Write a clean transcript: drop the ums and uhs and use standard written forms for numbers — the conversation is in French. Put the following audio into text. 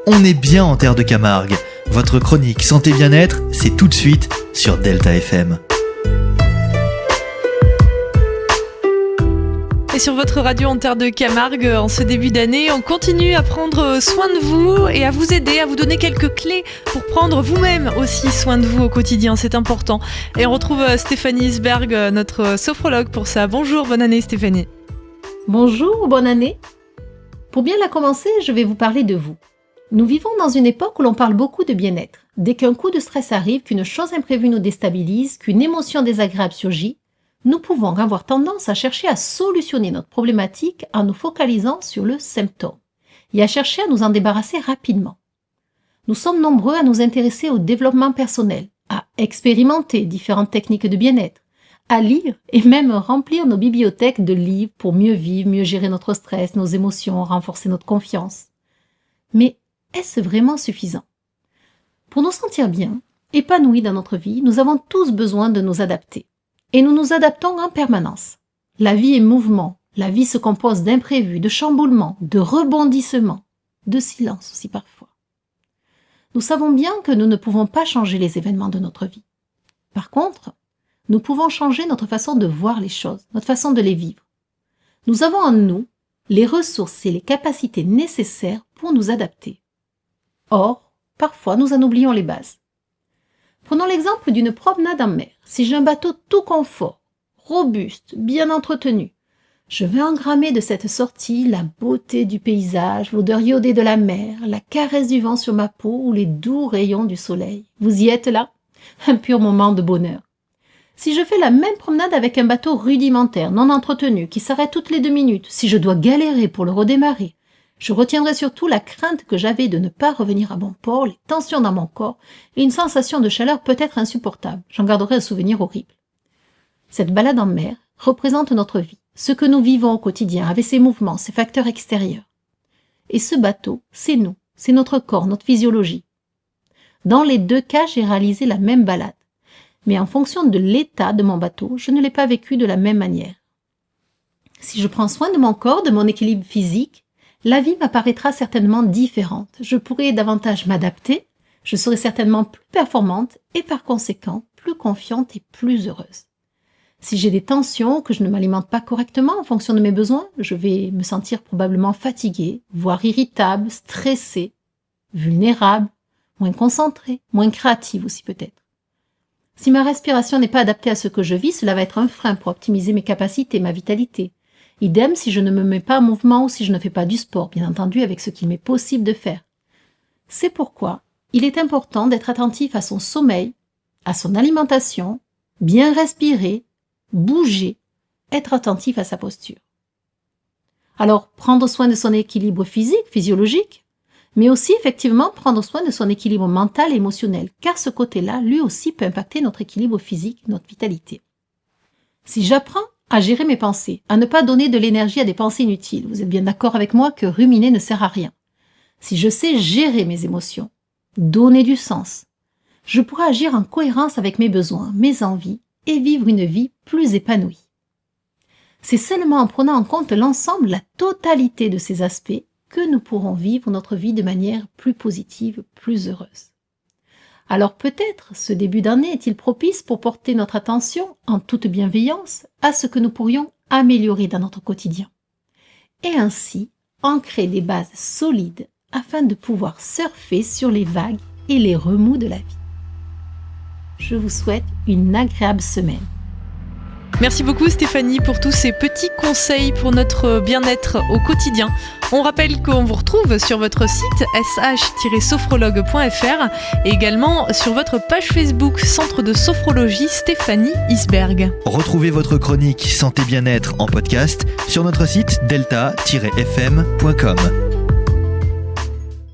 On est bien en terre de Camargue. Votre chronique Santé Bien-être, c'est tout de suite sur Delta FM. Et sur votre radio en terre de Camargue, en ce début d'année, on continue à prendre soin de vous et à vous aider, à vous donner quelques clés pour prendre vous-même aussi soin de vous au quotidien, c'est important. Et on retrouve Stéphanie Isberg, notre sophrologue pour ça. Bonjour, bonne année Stéphanie. Bonjour, bonne année. Pour bien la commencer, je vais vous parler de vous. Nous vivons dans une époque où l'on parle beaucoup de bien-être. Dès qu'un coup de stress arrive, qu'une chose imprévue nous déstabilise, qu'une émotion désagréable surgit, nous pouvons avoir tendance à chercher à solutionner notre problématique en nous focalisant sur le symptôme et à chercher à nous en débarrasser rapidement. Nous sommes nombreux à nous intéresser au développement personnel, à expérimenter différentes techniques de bien-être, à lire et même remplir nos bibliothèques de livres pour mieux vivre, mieux gérer notre stress, nos émotions, renforcer notre confiance. Mais est-ce vraiment suffisant ? Pour nous sentir bien, épanouis dans notre vie, nous avons tous besoin de nous adapter. Et nous nous adaptons en permanence. La vie est mouvement, la vie se compose d'imprévus, de chamboulements, de rebondissements, de silence aussi parfois. Nous savons bien que nous ne pouvons pas changer les événements de notre vie. Par contre, nous pouvons changer notre façon de voir les choses, notre façon de les vivre. Nous avons en nous les ressources et les capacités nécessaires pour nous adapter. Or, parfois, nous en oublions les bases. Prenons l'exemple d'une promenade en mer. Si j'ai un bateau tout confort, robuste, bien entretenu, je vais engrammer de cette sortie la beauté du paysage, l'odeur iodée de la mer, la caresse du vent sur ma peau ou les doux rayons du soleil. Vous y êtes là ? Un pur moment de bonheur. Si je fais la même promenade avec un bateau rudimentaire, non entretenu, qui s'arrête toutes les 2 minutes, si je dois galérer pour le redémarrer, je retiendrai surtout la crainte que j'avais de ne pas revenir à bon port, les tensions dans mon corps et une sensation de chaleur peut-être insupportable. J'en garderai un souvenir horrible. Cette balade en mer représente notre vie, ce que nous vivons au quotidien avec ses mouvements, ses facteurs extérieurs. Et ce bateau, c'est nous, c'est notre corps, notre physiologie. Dans les 2 cas, j'ai réalisé la même balade. Mais en fonction de l'état de mon bateau, je ne l'ai pas vécu de la même manière. Si je prends soin de mon corps, de mon équilibre physique, la vie m'apparaîtra certainement différente. Je pourrai davantage m'adapter, je serai certainement plus performante et par conséquent plus confiante et plus heureuse. Si j'ai des tensions, que je ne m'alimente pas correctement en fonction de mes besoins, je vais me sentir probablement fatiguée, voire irritable, stressée, vulnérable, moins concentrée, moins créative aussi peut-être. Si ma respiration n'est pas adaptée à ce que je vis, cela va être un frein pour optimiser mes capacités, ma vitalité. Idem si je ne me mets pas en mouvement ou si je ne fais pas du sport, bien entendu avec ce qu'il m'est possible de faire. C'est pourquoi il est important d'être attentif à son sommeil, à son alimentation, bien respirer, bouger, être attentif à sa posture. Alors, prendre soin de son équilibre physique, physiologique, mais aussi effectivement prendre soin de son équilibre mental et émotionnel, car ce côté-là, lui aussi, peut impacter notre équilibre physique, notre vitalité. Si j'apprends à gérer mes pensées, à ne pas donner de l'énergie à des pensées inutiles, vous êtes bien d'accord avec moi que ruminer ne sert à rien. Si je sais gérer mes émotions, donner du sens, je pourrai agir en cohérence avec mes besoins, mes envies et vivre une vie plus épanouie. C'est seulement en prenant en compte l'ensemble, la totalité de ces aspects que nous pourrons vivre notre vie de manière plus positive, plus heureuse. Alors peut-être ce début d'année est-il propice pour porter notre attention, en toute bienveillance, à ce que nous pourrions améliorer dans notre quotidien. Et ainsi, ancrer des bases solides afin de pouvoir surfer sur les vagues et les remous de la vie. Je vous souhaite une agréable semaine. Merci beaucoup Stéphanie pour tous ces petits conseils pour notre bien-être au quotidien. On rappelle qu'on vous retrouve sur votre site sh-sophrologue.fr et également sur votre page Facebook Centre de Sophrologie Stéphanie Isberg. Retrouvez votre chronique Santé Bien-être en podcast sur notre site delta-fm.com.